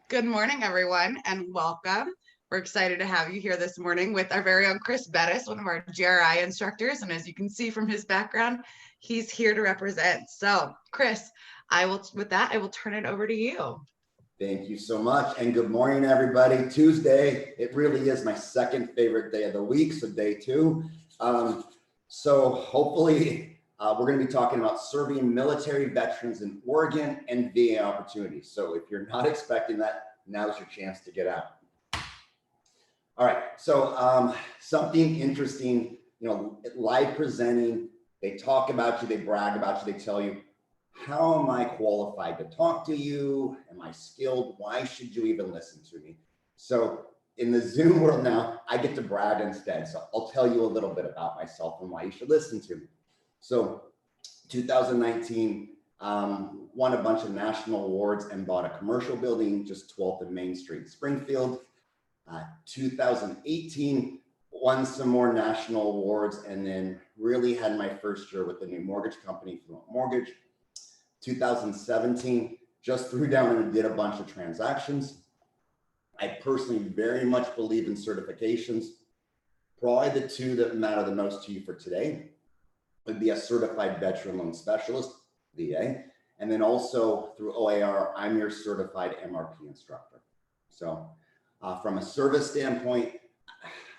Good morning, everyone, and welcome. We're excited to have you here this morning with our very own Chris Bettis, one of our GRI instructors. And as you can see from his background, he's here to represent. So, Chris, I will turn it over to you. Thank you so much. And good morning, everybody. Tuesday, it really is my second favorite day of the week, so day two. So hopefully we're going to be talking about serving military veterans in Oregon and VA opportunities. So if you're not expecting that, now's your chance to get out. All right, so something interesting, live presenting, they talk about you, they brag about you, they tell you, how am I qualified to talk to you? Am I skilled? Why should you even listen to me? So in the Zoom world now, I get to brag instead. So I'll tell you a little bit about myself and why you should listen to me. So 2019, won a bunch of national awards and bought a commercial building just 12th and Main Street, Springfield. 2018, won some more national awards and then really had my first year with the new mortgage company, Fluent Mortgage. 2017, just threw down and did a bunch of transactions. I personally very much believe in certifications. Probably the two that matter the most to you for today would be a certified veteran loan specialist, VA, and then also through OAR, I'm your certified MRP instructor. So from a service standpoint,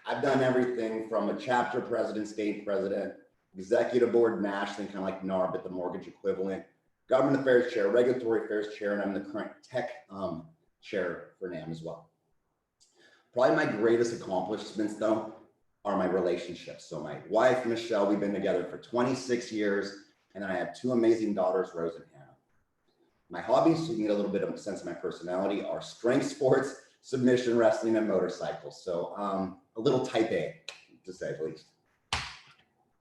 I've done everything from a chapter president, state president, executive board nationally, kind of like NAR, but the mortgage equivalent, government affairs chair, regulatory affairs chair, and I'm the current tech chair for NAM as well. Probably my greatest accomplishments though are my relationships. So my wife, Michelle, we've been together for 26 years, and then I have two amazing daughters, Rose and Hannah. My hobbies, so you can get a little bit of a sense of my personality, are strength sports, submission wrestling, and motorcycles. So a little type A, to say the least.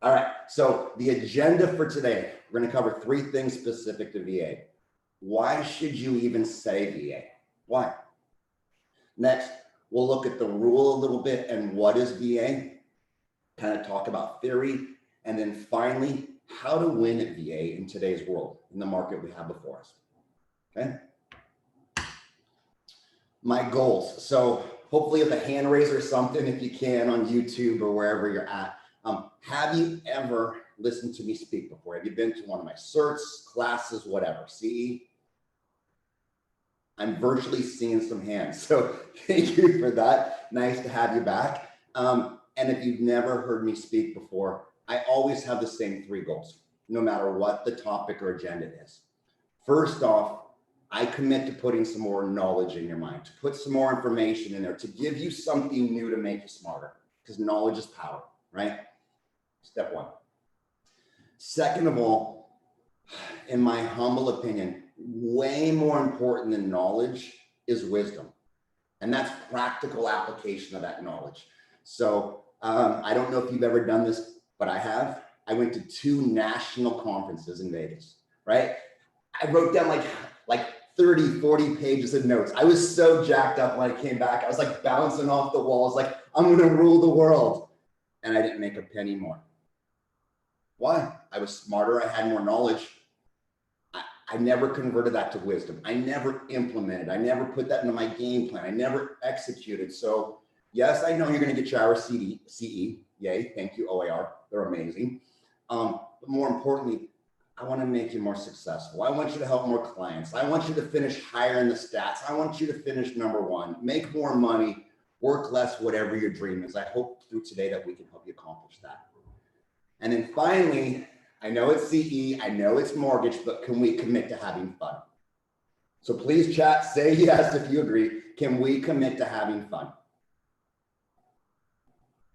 All right, so the agenda for today, we're going to cover three things specific to VA. Why should you even say VA? Why? Next, we'll look at the rule a little bit and what is VA, kind of talk about theory, and then finally, how to win at VA in today's world, in the market we have before us. Okay? My goals. So hopefully with a hand raise or something, if you can, on YouTube or wherever you're at. Have you ever listened to me speak before? Have you been to one of my certs, classes, whatever? See, I'm virtually seeing some hands. So thank you for that. Nice to have you back. And if you've never heard me speak before, I always have the same three goals, no matter what the topic or agenda is. First off, I commit to putting some more knowledge in your mind, to put some more information in there, to give you something new to make you smarter, because knowledge is power, right? Step one. Second of all, in my humble opinion, way more important than knowledge is wisdom. And that's practical application of that knowledge. So I don't know if you've ever done this, but I have. I went to 2 national conferences in Vegas, right? I wrote down like 30, 40 pages of notes. I was so jacked up when I came back. I was like bouncing off the walls, like I'm gonna rule the world. And I didn't make a penny more. Why? I was smarter, I had more knowledge. I never converted that to wisdom. I never implemented. I never put that into my game plan. I never executed. So yes, I know you're gonna get your hour CE. Yay, thank you, OAR. They're amazing. But more importantly, I wanna make you more successful. I want you to help more clients. I want you to finish higher in the stats. I want you to finish #1, make more money, work less, whatever your dream is. I hope through today that we can help you accomplish that. And then finally, I know it's CE, I know it's mortgage, but can we commit to having fun? So please chat, say yes if you agree. Can we commit to having fun?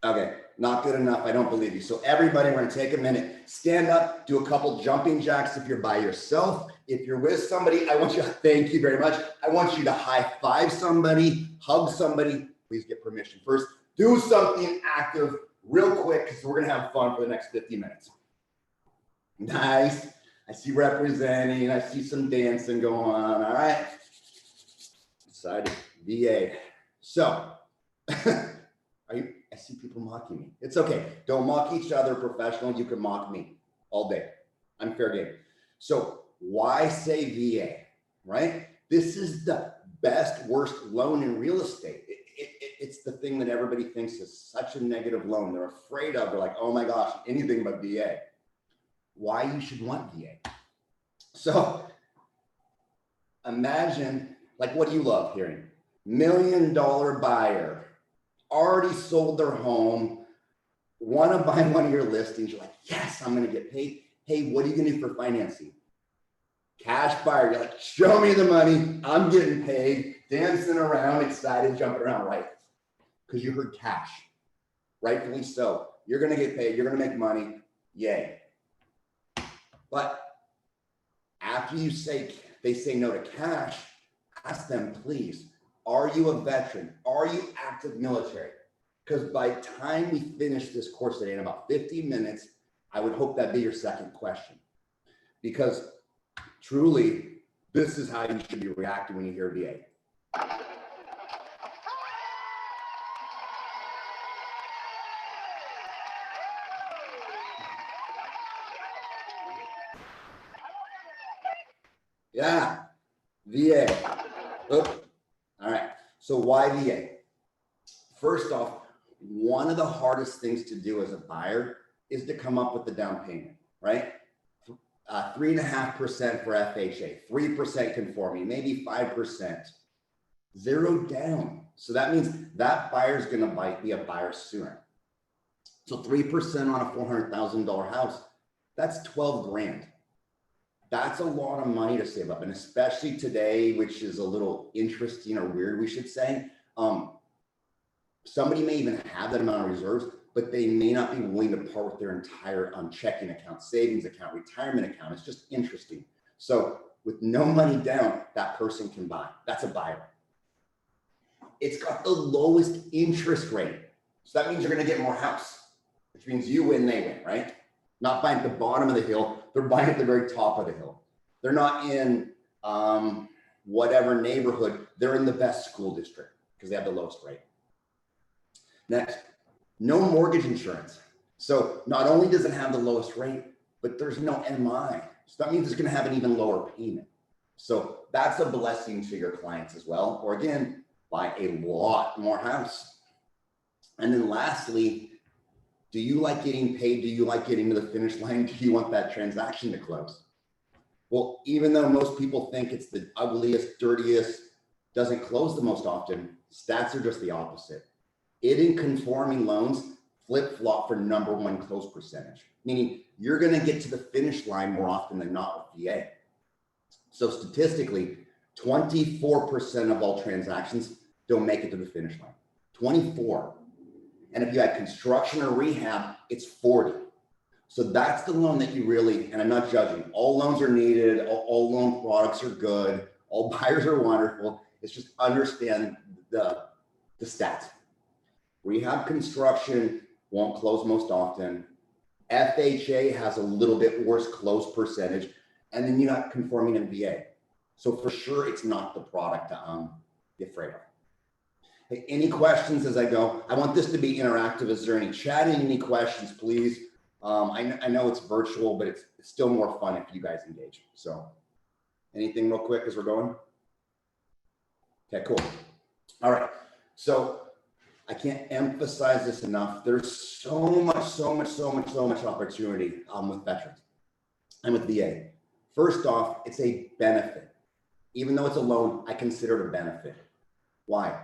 Okay, not good enough. I don't believe you. So everybody, we're gonna take a minute, stand up, do a couple jumping jacks if you're by yourself. If you're with somebody, I want you to, thank you very much. I want you to high five somebody, hug somebody. Please get permission first. Do something active real quick because we're gonna have fun for the next 50 minutes. Nice. I see representing. I see some dancing going on. All right. Decided VA. So, I see people mocking me. It's okay. Don't mock each other, professional. You can mock me all day. I'm fair game. So why say VA, right? This is the best, worst loan in real estate. It's the thing that everybody thinks is such a negative loan. They're afraid of. They're like, oh my gosh, anything but VA. Why you should want VA. So imagine, like, what do you love hearing? $1 million buyer, already sold their home, want to buy one of your listings. You're like, yes, I'm going to get paid. Hey, what are you going to do for financing? Cash buyer. You're like, show me the money. I'm getting paid, dancing around, excited, jumping around, right? Because you heard cash. Rightfully so. You're going to get paid. You're going to make money. Yay. But after you say, they say no to cash, ask them, please, are you a veteran? Are you active military? Because by the time we finish this course today in about 50 minutes, I would hope that'd be your second question. Because truly, this is how you should be reacting when you hear VA. Yeah, VA. Oh, all right. So why VA? First off, one of the hardest things to do as a buyer is to come up with the down payment, right? 3.5% for FHA, 3% conforming, maybe 5%, zero down. So that means that buyer's going to be a buyer sooner. So 3% on a $400,000 house, that's 12 grand. That's a lot of money to save up. And especially today, which is a little interesting or weird, we should say, somebody may even have that amount of reserves, but they may not be willing to part with their entire checking account, savings account, retirement account. It's just interesting. So with no money down, that person can buy. That's a buyer. It's got the lowest interest rate. So that means you're going to get more house, which means you win, they win, right? Not buying at the bottom of the hill. They're buying at the very top of the hill. They're not in whatever neighborhood. They're in the best school district because they have the lowest rate. Next, no mortgage insurance. So not only does it have the lowest rate, but there's no MI. So that means it's going to have an even lower payment. So that's a blessing to your clients as well. Or again, buy a lot more house. And then lastly, do you like getting paid? Do you like getting to the finish line? Do you want that transaction to close? Well, even though most people think it's the ugliest, dirtiest, doesn't close the most often, stats are just the opposite. It in conforming loans flip-flop for #1 close percentage, meaning you're going to get to the finish line more often than not with VA. So statistically, 24% of all transactions don't make it to the finish line. 24. And if you had construction or rehab, it's 40. So that's the loan that you really, and I'm not judging, all loans are needed, all loan products are good, all buyers are wonderful. It's just understand the stats. Rehab construction won't close most often. FHA has a little bit worse close percentage. And then you got conforming in VA. So for sure, it's not the product to be afraid of. Hey, any questions as I go? I want this to be interactive. Is there any chatting? Any questions, please? I know it's virtual, but it's still more fun if you guys engage. So anything real quick as we're going? Okay, cool. All right. So I can't emphasize this enough. There's so much opportunity with veterans and with VA. First off, it's a benefit. Even though it's a loan, I consider it a benefit. Why?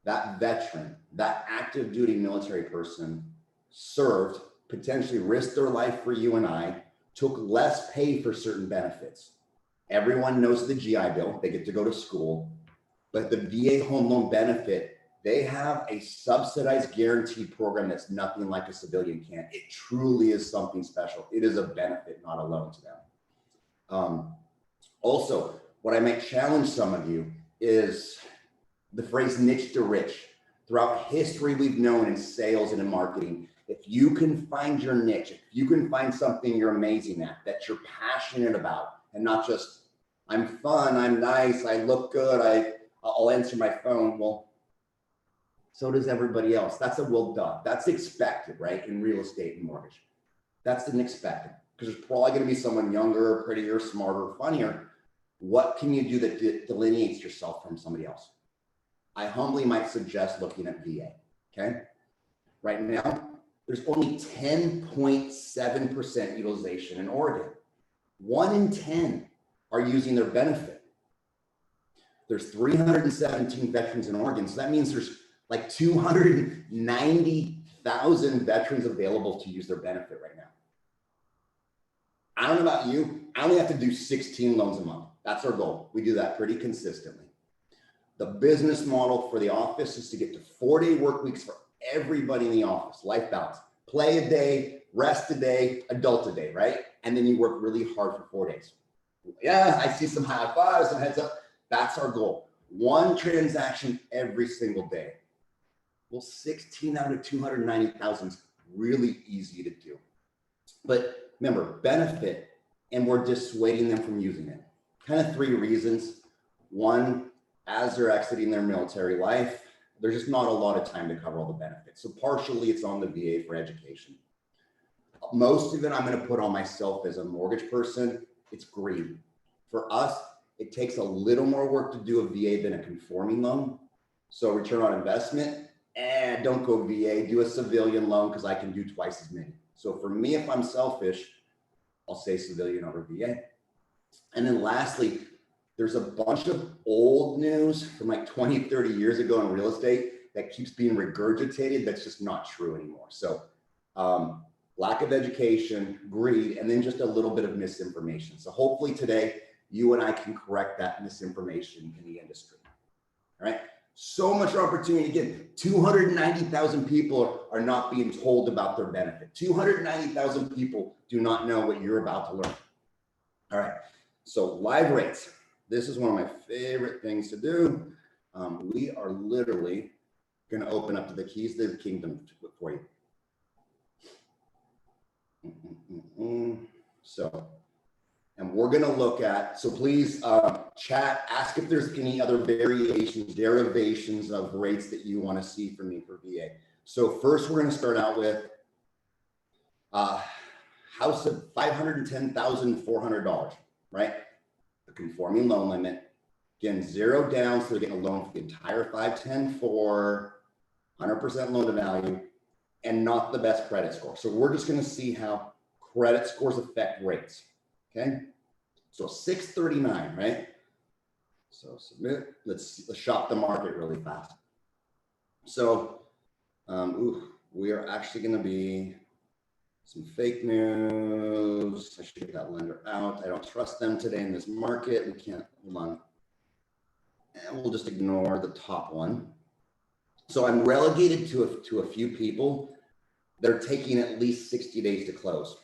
that veteran, that active duty military person served, potentially risked their life for you and I, took less pay for certain benefits. Everyone knows the GI Bill, they get to go to school, but the VA home loan benefit, they have a subsidized guaranteed program that's nothing like a civilian can. It truly is something special. It is a benefit, not a loan to them. Also, what I might challenge some of you is the phrase niche to rich. Throughout history, we've known in sales and in marketing, if you can find your niche, if you can find something you're amazing at, that you're passionate about, and not just, I'm fun, I'm nice, I look good, I'll answer my phone. Well, so does everybody else. That's a well done. That's expected, right? In real estate and mortgage. That's an expected, because there's probably going to be someone younger, prettier, smarter, funnier. What can you do that delineates yourself from somebody else? I humbly might suggest looking at VA, okay? Right now, there's only 10.7% utilization in Oregon. 1 in 10 are using their benefit. There's 317 veterans in Oregon, so that means there's like 290,000 veterans available to use their benefit right now. I don't know about you, I only have to do 16 loans a month. That's our goal. We do that pretty consistently. The business model for the office is to get to 4-day work weeks for everybody in the office, life balance, play a day, rest a day, adult a day, right? And then you work really hard for 4 days. Yeah, I see some high fives, some heads up. That's our goal. 1 transaction every single day. Well, 16 out of 290,000 is really easy to do. But remember, benefit, and we're dissuading them from using it. Kind of 3 reasons. 1, as they're exiting their military life, there's just not a lot of time to cover all the benefits. So partially it's on the VA for education. Most of it I'm going to put on myself as a mortgage person. It's greed. For us, it takes a little more work to do a VA than a conforming loan. So return on investment, don't go VA, do a civilian loan because I can do twice as many. So for me, if I'm selfish, I'll say civilian over VA. And then lastly, there's a bunch of old news from like 20, 30 years ago in real estate that keeps being regurgitated. That's just not true anymore. So lack of education, greed, and then just a little bit of misinformation. So hopefully today, you and I can correct that misinformation in the industry. All right. So much opportunity. Again, 290,000 people are not being told about their benefit. 290,000 people do not know what you're about to learn. All right. So live rates. This is one of my favorite things to do. We are literally going to open up to the keys to the kingdom for you. So, and we're going to look at, so please chat, ask if there's any other variations, derivations of rates that you want to see from me for VA. So first we're going to start out with house of $510,400, right? The conforming loan limit, again, 0 down, so they're getting a loan for the entire 510 for 100% loan to value and not the best credit score. So we're just going to see how credit scores affect rates. Okay, so 639, right? So submit. Let's shop the market really fast. So we are actually going to be some fake news. I should get that lender out. I don't trust them today in this market. We can't, hold on. And we'll just ignore the top one. So I'm relegated to a few people that are taking at least 60 days to close.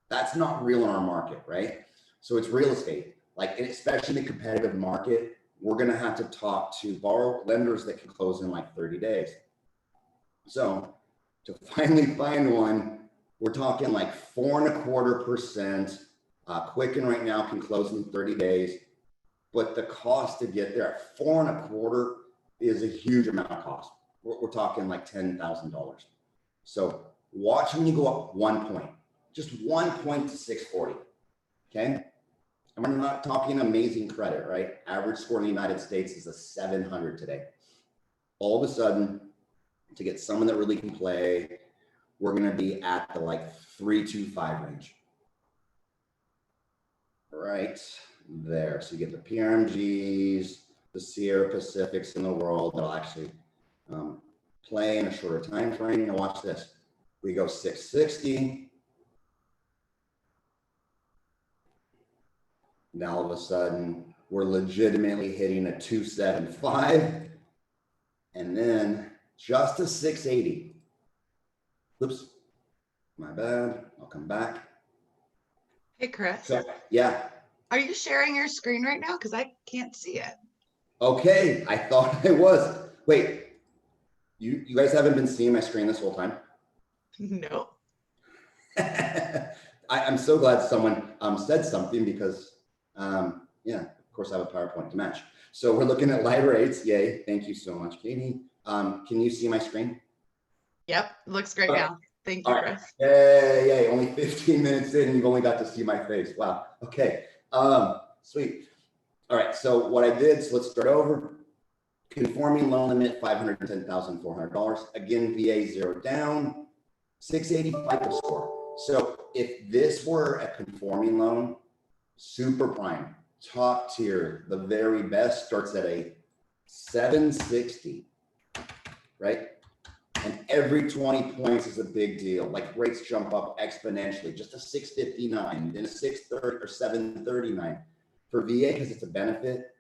That's not real in our market, right? So it's real estate, like especially in a competitive market, we're going to have to talk to lenders that can close in like 30 days. So to finally find one, we're talking like 4.25%. Quicken right now can close in 30 days, but the cost to get there at 4.25 is a huge amount of cost. We're talking like $10,000. So watch when you go up 1 point, just 1 point to 640. Okay. And we're not talking amazing credit, right? Average score in the United States is a 700 today. All of a sudden, to get someone that really can play, we're going to be at the like 325 range. Right there. So you get the PRMGs, the Sierra Pacifics in the world. That'll actually, play in a shorter time frame. Now watch this. We go 660. Now all of a sudden, we're legitimately hitting a 275. And then just a 680. Oops, my bad. I'll come back. Hey, Chris. So, yeah. Are you sharing your screen right now? Because I can't see it. Okay, I thought I was. Wait, you guys haven't been seeing my screen this whole time? No. I'm so glad someone said something because, yeah, of course I have a PowerPoint to match. So we're looking at live rates. Yay. Thank you so much, Katie. Can you see my screen? Yep. Looks great now. Thank you, All right. Chris. Yay. Only 15 minutes in and you've only got to see my face. Wow. Okay. Sweet. All right. So what I did, so let's start over. Conforming loan limit, $510,400. Again, VA 0 down, 680 FICO score. So if this were a conforming loan, super prime, top tier, the very best, starts at a 760, right? And every 20 points is a big deal. Like rates jump up exponentially, just a 659, then a 630 or 739. For VA, because it's a benefit,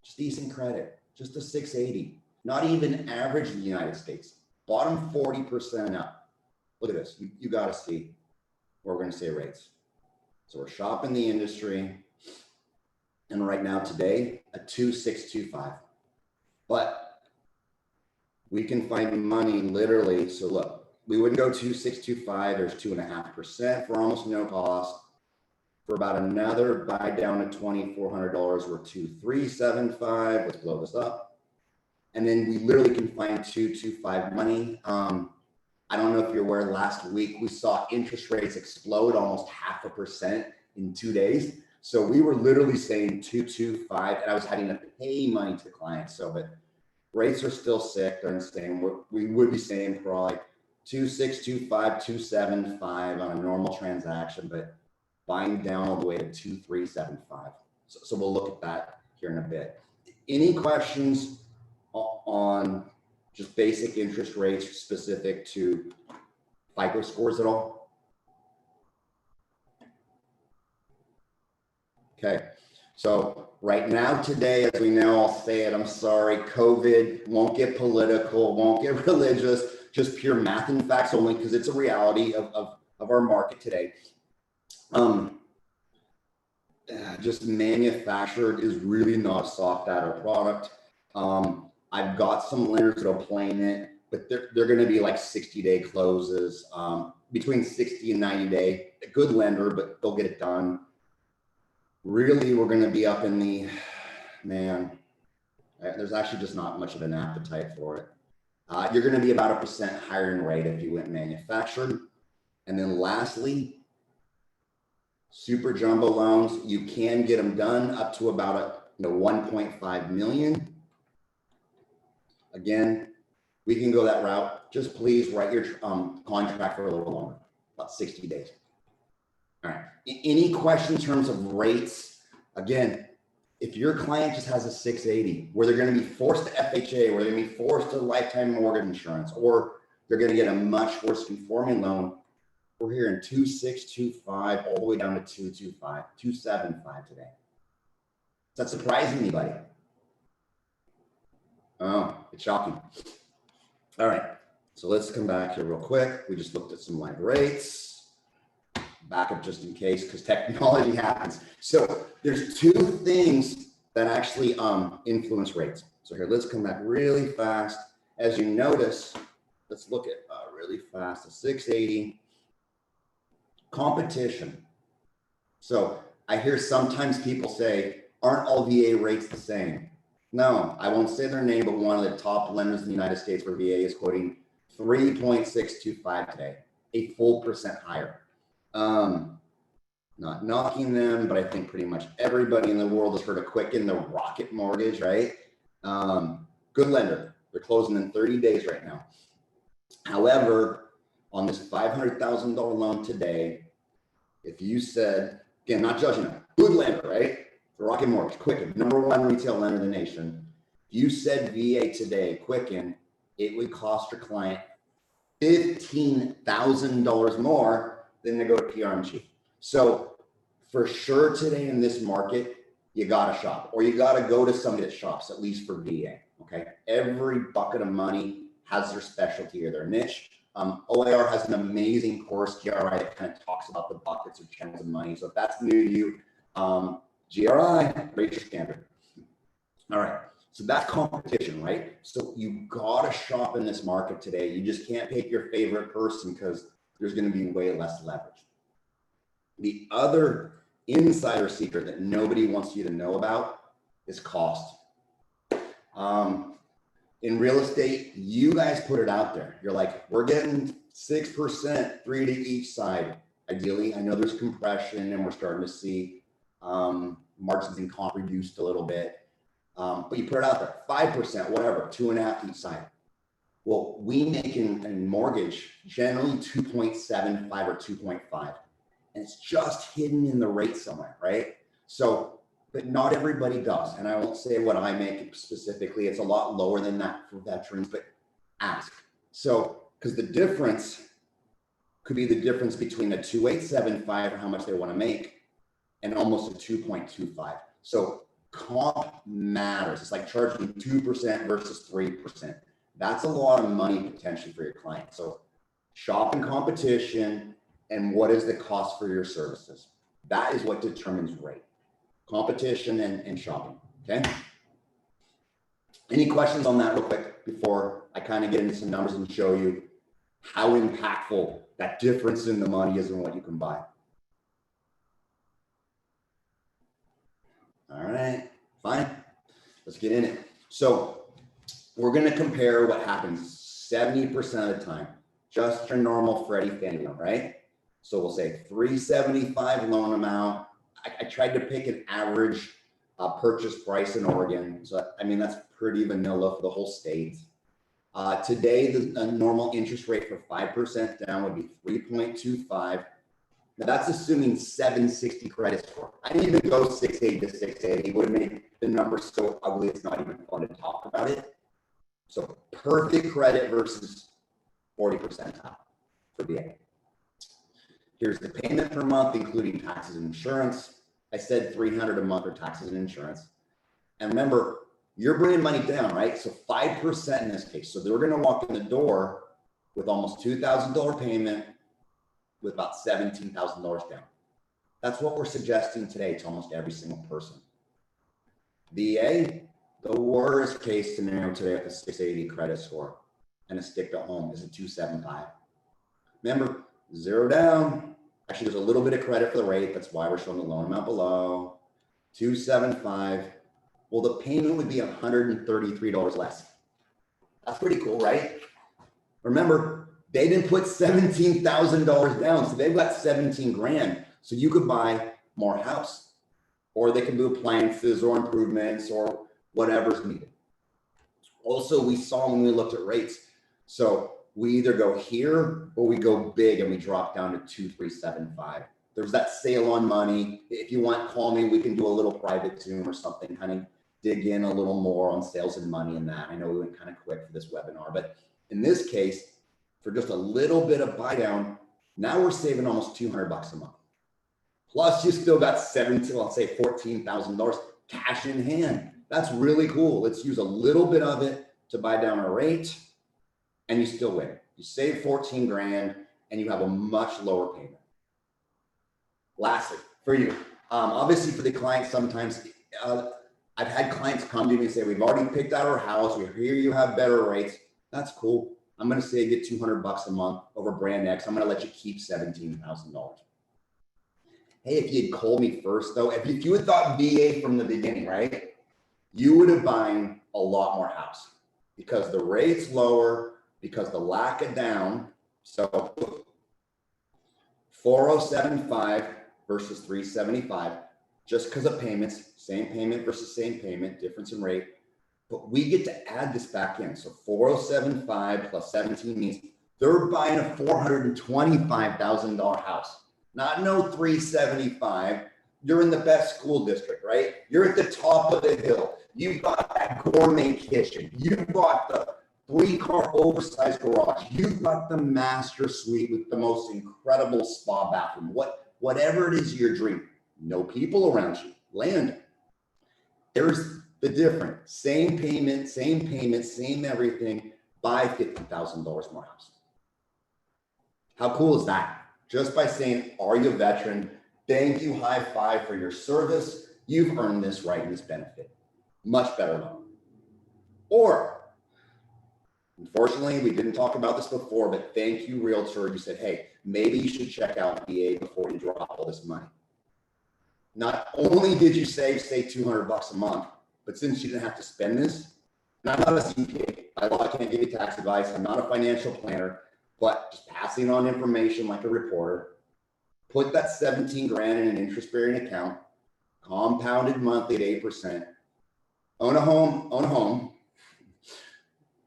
just decent credit, just a 680. Not even average in the United States. Bottom 40% up. Look at this. You got to see where we're going to say rates. So we're shopping the industry. And right now today, a 2625. But we can find money literally. So look, we wouldn't go 2625. There's 2.5% for almost no cost. For about another buy down to $2,400, we're 2375. Let's blow this up. And then we literally can find 225 money. I don't know if you're aware, last week we saw interest rates explode almost 0.5% in 2 days. So we were literally saying 225, and I was having to pay money to clients. So, but rates are still sick. They're insane. We would be saying probably 2625, 275 on a normal transaction, but buying down all the way to 2375. So we'll look at that here in a bit. Any questions on just basic interest rates specific to FICO scores at all? Okay, so right now today, as we know, I'll say it, I'm sorry, COVID, won't get political, won't get religious, just pure math and facts only, because it's a reality of our market today. Just manufactured is really not a soft data product. I've got some lenders that are playing it, but they're going to be like 60-day closes, between 60 and 90 day. A good lender, but they'll get it done. Really, we're going to be up in the, man, there's actually just not much of an appetite for it. You're going to be about 1% higher in rate if you went manufactured. And then lastly, super jumbo loans, you can get them done up to about 1.5 million. Again, we can go that route. Just please write your contract for a little longer, about 60 days. All right. Any questions in terms of rates? Again, if your client just has a 680, where they're going to be forced to FHA, where they're going to be forced to lifetime mortgage insurance, or they're going to get a much worse conforming loan, we're here in 2625 all the way down to 225, 275 today. Does that surprise anybody? Oh, it's shocking. All right, so let's come back here real quick. We just looked at some live rates. Back up just in case, because technology happens. So there's two things that actually influence rates. So here, let's come back really fast. As you notice, let's look at really fast, a 680. Competition. So I hear sometimes people say, aren't all VA rates the same? No, I won't say their name, but one of the top lenders in the United States for VA is quoting 3.625 today, a full percent higher. Not knocking them, but I think pretty much everybody in the world has heard of Quicken, the rocket mortgage, right? Good lender. They're closing in 30 days right now. However, on this $500,000 loan today, if you said, again, not judging them, good lender, right? The rocket mortgage, Quicken, #1 retail lender in the nation. You said VA today, Quicken, it would cost your client $15,000 more than to go to PRMG. So for sure today in this market, you got to shop, or you got to go to somebody that shops, at least for VA. Okay. Every bucket of money has their specialty or their niche. OIR has an amazing course, GRI, that kind of talks about the buckets or channels of money. So if that's new to you, GRI, raise your standard. All right. So that's competition, right? So you got to shop in this market today. You just can't pick your favorite person because there's going to be way less leverage. The other insider secret that nobody wants you to know about is cost. In real estate, you guys put it out there. You're like, we're getting 6%, 3 to each side. Ideally, I know there's compression and we're starting to see margins in comp reduced a little bit. But you put it out there, 5%, whatever, 2.5 each side. Well, we make in mortgage generally 2.75 or 2.5. And it's just hidden in the rate somewhere, right? So, but not everybody does. And I won't say what I make specifically. It's a lot lower than that for veterans, but ask. So, because the difference could be the difference between a 2.875 or how much they want to make and almost a 2.25. So comp matters. It's like charging 2% versus 3%. That's a lot of money potentially for your client. So shop in competition. And what is the cost for your services? That is what determines rate. Competition and shopping, okay? Any questions on that real quick before I kind of get into some numbers and show you how impactful that difference in the money is and what you can buy? All right, fine. Let's get in it. So we're going to compare what happens 70% of the time. Just your normal Freddie Fannie loan, right? So we'll say 375 loan amount. I tried to pick an average purchase price in Oregon. So, I mean, that's pretty vanilla for the whole state. Today, the normal interest rate for 5% down would be 3.25. Now that's assuming 760 credit score. I didn't even go 680 to 680. It would make the number so ugly it's not even fun to talk about it. So perfect credit versus 40% top for VA. Here's the payment per month, including taxes and insurance. I said $300 a month for taxes and insurance. And remember, you're bringing money down, right? So 5% in this case. So they're going to walk in the door with almost $2,000 payment with about $17,000 down. That's what we're suggesting today to almost every single person. VA, the worst case scenario today at the 680 credit score and a stick to home is a 275. Remember, zero down. Actually, there's a little bit of credit for the rate. That's why we're showing the loan amount below. 275. Well, the payment would be $133 less. That's pretty cool, right? Remember, they didn't put $17,000 down, so they've got 17 grand. So you could buy more house, or they can do appliances or improvements or whatever's needed. Also, we saw when we looked at rates. So we either go here or we go big and we drop down to 2,375. There's that sale on money. If you want, call me. We can do a little private Zoom or something, kind of dig in a little more on sales and money and that. I know we went kind of quick for this webinar, but in this case, for just a little bit of buy down, now we're saving almost $200 a month. Plus you still got let's say $14,000 cash in hand. That's really cool. Let's use a little bit of it to buy down a rate and you still win. You save 14 grand and you have a much lower payment. Lastly, for you, obviously for the client, sometimes I've had clients come to me and say, we've already picked out our house. We hear you have better rates. That's cool. I'm going to say get $200 a month over brand X. I'm going to let you keep $17,000. Hey, if you'd called me first though, if you had thought VA from the beginning, right, you would have buying a lot more house because the rate's lower, because the lack of down. So 4,075 versus 375, just because of payments, same payment versus same payment, difference in rate. But we get to add this back in. So 4,075 plus 17 means they're buying a $425,000 house. Not no 375. You're in the best school district, right? You're at the top of the hill. You've got that gourmet kitchen. You've got the 3-car oversized garage. You've got the master suite with the most incredible spa bathroom. Whatever it is your dream. No people around you. Land. There's the difference. Same payment, same everything. Buy $50,000 more house. How cool is that? Just by saying, are you a veteran? Thank you, high five for your service. You've earned this right and this benefit. Much better loan. Or, unfortunately, we didn't talk about this before, but thank you, realtor. You said, hey, maybe you should check out VA before you drop all this money. Not only did you save, say, $200 a month, but since you didn't have to spend this, and I'm not a CPA, I can't give you tax advice, I'm not a financial planner, but just passing on information like a reporter, put that 17 grand in an interest-bearing account, compounded monthly at 8%, own a home.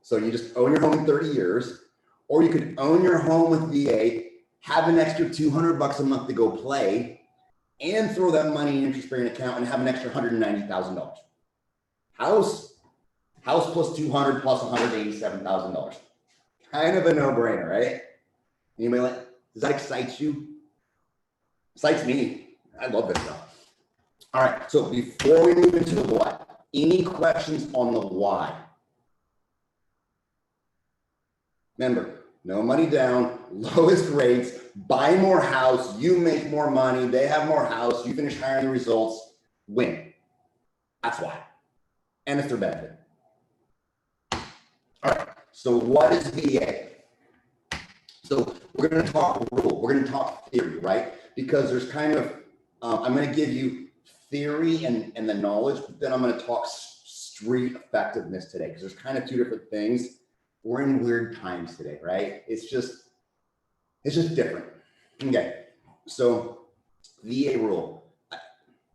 So you just own your home in 30 years, or you could own your home with VA, have an extra $200 a month to go play, and throw that money in an interest-bearing account and have an extra $190,000. House plus 200 plus $187,000. Kind of a no-brainer, right? Anybody like, does that excite you? Excites me. I love this stuff. All right, so before we move into the what, any questions on the why? Remember, no money down, lowest rates, buy more house, you make more money, they have more house, you finish hiring the results, win. That's why. And it's their benefit. All right, so what is VA? So we're going to talk rule, we're going to talk theory, right? Because there's kind of, I'm going to give you theory and the knowledge, but then I'm going to talk street effectiveness today, because there's kind of two different things. We're in weird times today, right? It's just different. Okay, so VA rule,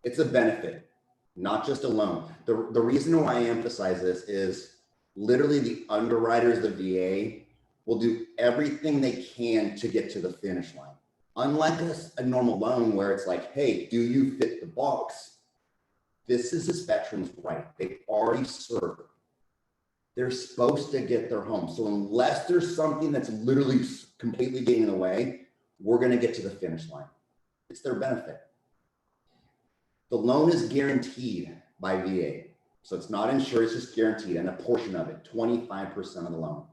it's a benefit, not just a loan. The reason why I emphasize this is literally the underwriters, the VA, will do everything they can to get to the finish line. Unlike a normal loan where it's like, hey, do you fit the box? This is this veteran's right. They've already served. They're supposed to get their home. So unless there's something that's literally completely getting in the way, we're going to get to the finish line. It's their benefit. The loan is guaranteed by VA. So it's not insured, it's just guaranteed, and a portion of it, 25% of the loan.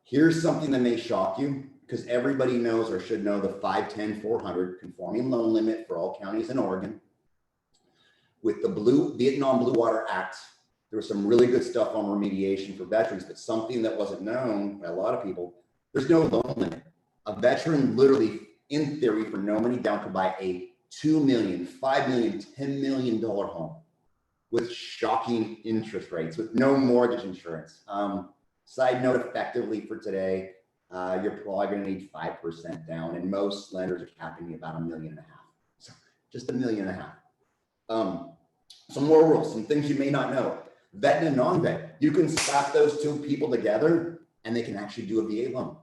Here's something that may shock you, because everybody knows or should know the 510-400 conforming loan limit for all counties in Oregon. With the Vietnam Blue Water Act, there was some really good stuff on remediation for veterans, but something that wasn't known by a lot of people, there's no loan limit. A veteran literally, in theory, for no money down, could buy a $2 million, $5 million, $10 million home with shocking interest rates, with no mortgage insurance. Side note, effectively for today, you're probably going to need 5% down, and most lenders are capping you about $1.5 million. So just $1.5 million. Some more rules, some things you may not know. Vet and non-vet, you can slap those two people together and they can actually do a VA loan.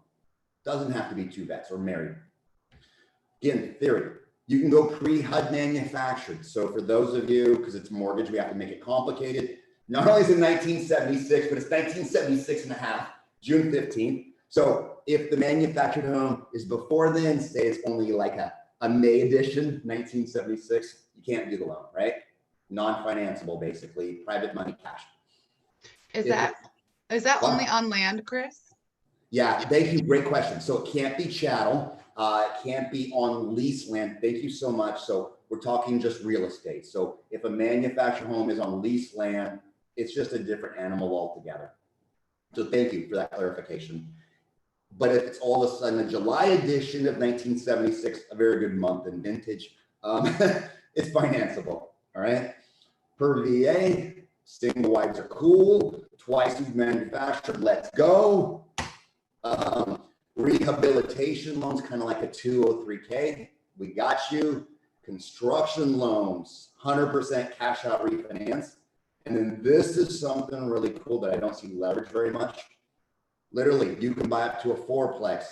Doesn't have to be two vets or married. Again, theory, you can go pre-HUD manufactured. So for those of you, because it's mortgage, we have to make it complicated. Not only is it 1976, but it's 1976 and a half, June 15th. So if the manufactured home is before then, say it's only like a May edition, 1976, you can't do the loan, right? Non-financeable, basically, private money, cash. Is that only on land, Chris? Yeah, thank you. Great question. So it can't be chattel. It can't be on lease land. Thank you so much. So we're talking just real estate. So if a manufactured home is on lease land, it's just a different animal altogether. So thank you for that clarification. But if it's all of a sudden a July edition of 1976, a very good month and vintage, it's financeable. All right. Per VA, single wives are cool. Twice we've manufactured. Let's go. Rehabilitation loans, kind of like a 203K. We got you. Construction loans, 100% cash out refinance. And then this is something really cool that I don't see leverage very much. Literally, you can buy up to a fourplex,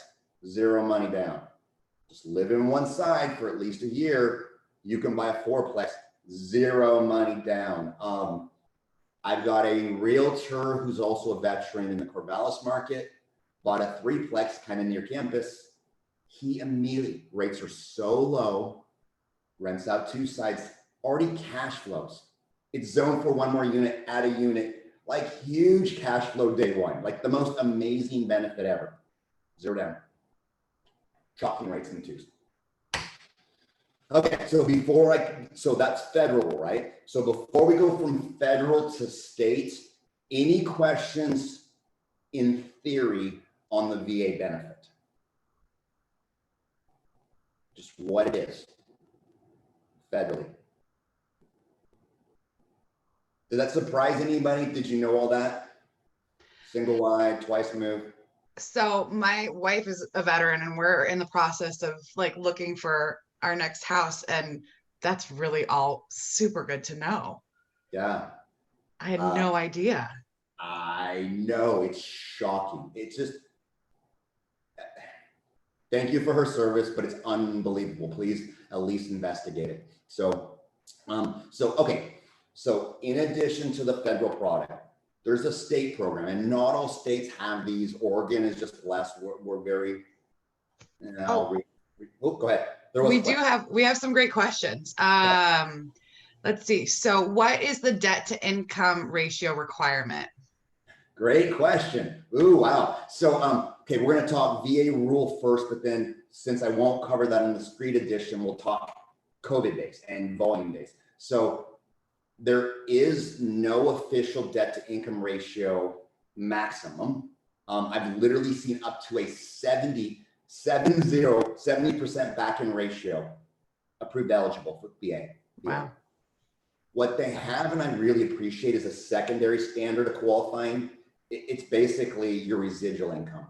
zero money down. Just live in one side for at least a year. You can buy a fourplex, zero money down. I've got a realtor who's also a veteran in the Corvallis market, bought a threeplex kind of near campus. He immediately, rates are so low, rents out 2 sides, already cash flows. It's zoned for 1 more unit, add a unit, like huge cash flow day one, like the most amazing benefit ever. 0 down. Shocking rates in the 2s. Okay, so that's federal, right? So before we go from federal to state, any questions in theory on the VA benefit? Just what it is federally. Did that surprise anybody? Did you know all that? Single wide, twice move. So my wife is a veteran and we're in the process of like looking for our next house, and that's really all super good to know. Yeah. I had no idea. I know, it's shocking. It's just, thank you for her service, but it's unbelievable. Please at least investigate it. So okay. So in addition to the federal product, there's a state program, and not all states have these. Oregon is just blessed. We're very, go ahead. We have some great questions. Let's see. So what is the debt to income ratio requirement? Great question. Ooh, wow. So, okay, we're going to talk VA rule first, but then since I won't cover that in the street edition, we'll talk COVID days and volume days. So there is no official debt to income ratio maximum. I've literally seen up to a 70% back-in ratio approved eligible for VA. Wow. What they have, and I really appreciate, is a secondary standard of qualifying. It's basically your residual income,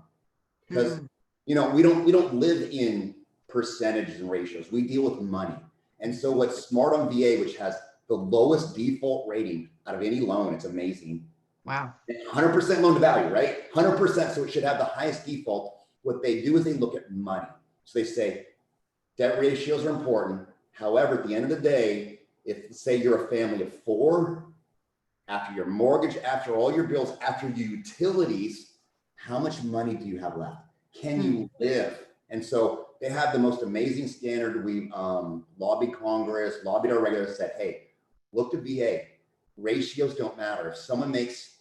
because we don't live in percentages and ratios. We deal with money. And so what's smart on VA, which has the lowest default rating out of any loan, it's amazing. Wow. 100% loan to value, right? 100%. So it should have the highest default. What they do is they look at money. So they say debt ratios are important. However, at the end of the day, if say you're a family of 4, after your mortgage, after all your bills, after your utilities, how much money do you have left? Can you live? And so they have the most amazing standard. We lobbied Congress, lobbied our regulators, said, hey, look to VA. Ratios don't matter. If someone makes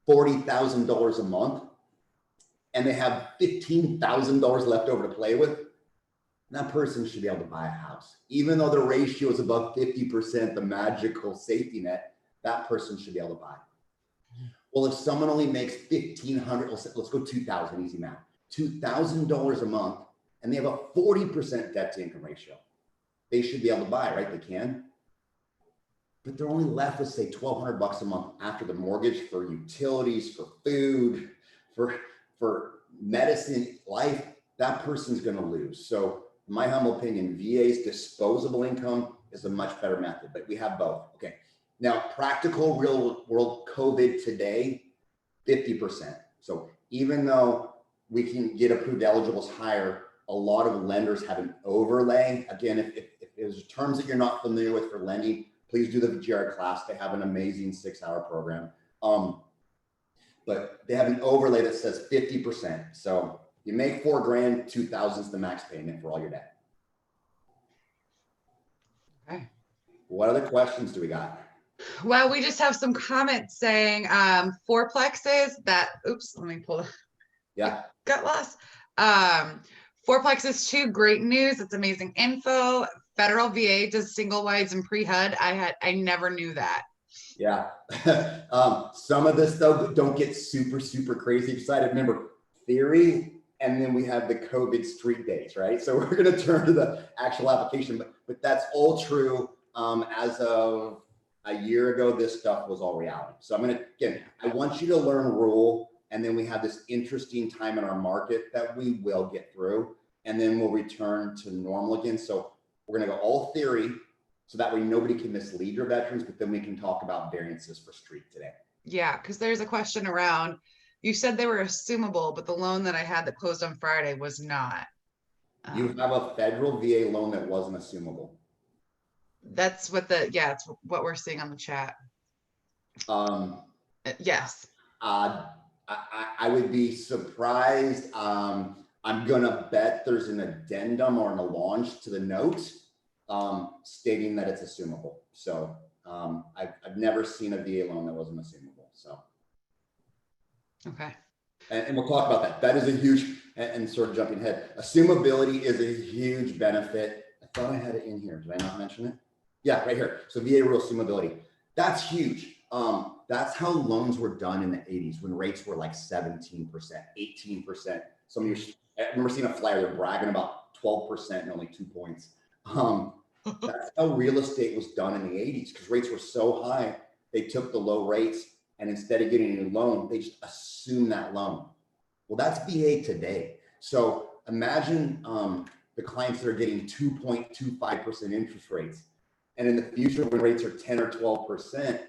$40,000 a month and they have $15,000 left over to play with, that person should be able to buy a house. Even though the ratio is above 50%, the magical safety net, that person should be able to buy. Well, if someone only makes $1,500, let's go 2,000, easy math, $2,000 a month, and they have a 40% debt to income ratio, they should be able to buy, right? They can. But they're only left with, say, $1,200 a month after the mortgage for utilities, for food, for medicine, life. That person's going to lose. So in my humble opinion, VA's disposable income is a much better method, but we have both. Okay. Now, practical real world COVID today, 50%. So even though we can get approved eligibles higher, a lot of lenders have an overlay. Again, if there's terms that you're not familiar with for lending, please do the GR class. They have an amazing 6-hour program. But they have an overlay that says 50%. So you make $4,000, $2,000 is the max payment for all your debt. Okay. What other questions do we got? Well, we just have some comments saying fourplexes that, oops, let me pull it. Yeah. Got lost. Fourplexes too, great news. It's amazing info. Federal VA does single wides and pre-HUD. I never knew that. Yeah. Some of this though, don't get super crazy excited. Remember, theory, and then we have the COVID street days, right? So we're going to turn to the actual application, but that's all true. As of a year ago, this stuff was all reality. So I want you to learn rule, and then we have this interesting time in our market that we will get through, and then we'll return to normal again. So we're going to go all theory, so that way nobody can mislead your veterans, but then we can talk about variances for street today. Yeah, because there's a question around, you said they were assumable, but the loan that I had that closed on Friday was not. You have a federal VA loan that wasn't assumable. That's what it's what we're seeing on the chat. Yes. I would be surprised. I'm gonna bet there's an addendum or an allonge to the note stating that it's assumable. So I've never seen a VA loan that wasn't assumable. So Okay. And we'll talk about that. That is a huge, and sort of jumping ahead, assumability is a huge benefit. I thought I had it in here. Did I not mention it? Yeah, right here. So VA real assumability. That's huge. That's how loans were done in the 80s when rates were like 17%, 18%. Some of you, I remember seeing a flyer, they're bragging about 12% and only 2 points. That's how real estate was done in the 80s because rates were so high. They took the low rates and instead of getting a new loan, they just assume that loan. Well, that's VA today. So imagine the clients that are getting 2.25% interest rates. And in the future, when rates are 10 or 12%,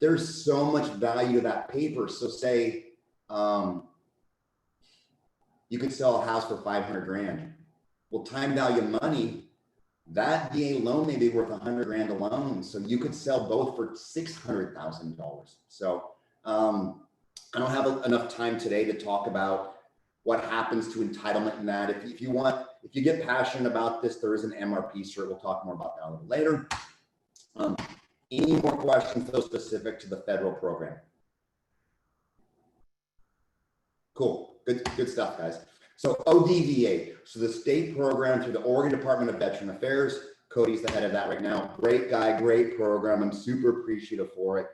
there's so much value to that paper. So say you could sell a house for 500 grand. Well, time value of money, that VA loan may be worth 100 grand alone. So you could sell both for $600,000. So I don't have enough time today to talk about what happens to entitlement and that. If you get passionate about this, there is an MRP cert. We'll talk more about that a little later. Any more questions though specific to the federal program? Cool, good stuff, guys. So ODVA, so the state program through the Oregon Department of Veteran Affairs. Cody's the head of that right now. Great guy, great program. I'm super appreciative for it.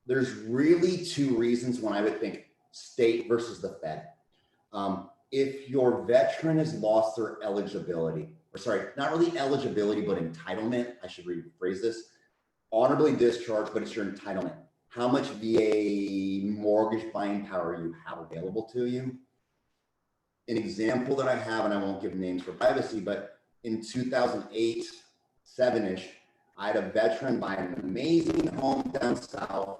There's really two reasons when I would think state versus the Fed. If your veteran has lost their eligibility, or sorry, not really eligibility, but entitlement, I should rephrase this, honorably discharged, but it's your entitlement. How much VA mortgage buying power you have available to you. An example that I have, and I won't give names for privacy, but in 2008, 7-ish, I had a veteran buy an amazing home down south.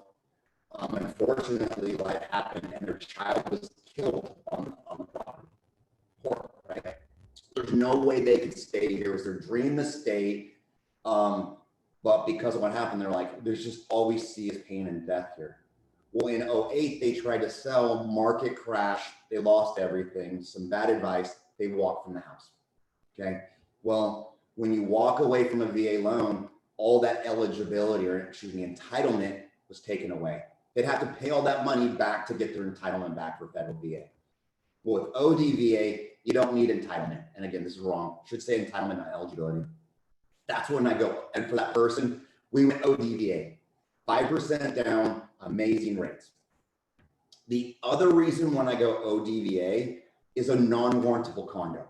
Unfortunately, life happened and their child was killed on the property. Horrible, right? There's no way they could stay here. It was their dream to stay. But because of what happened, they're like, there's just all we see is pain and death here. Well, in 2008, they tried to sell, market crash. They lost everything. Some bad advice. They walked from the house. Okay. Well, when you walk away from a VA loan, all that eligibility, or excuse me, entitlement was taken away. They'd have to pay all that money back to get their entitlement back for federal VA. Well, with ODVA, you don't need entitlement. And again, this is wrong. Should say entitlement, not eligibility. That's when I go. And for that person, we went ODVA. 5% down, amazing rates. The other reason when I go ODVA is a non-warrantable condo.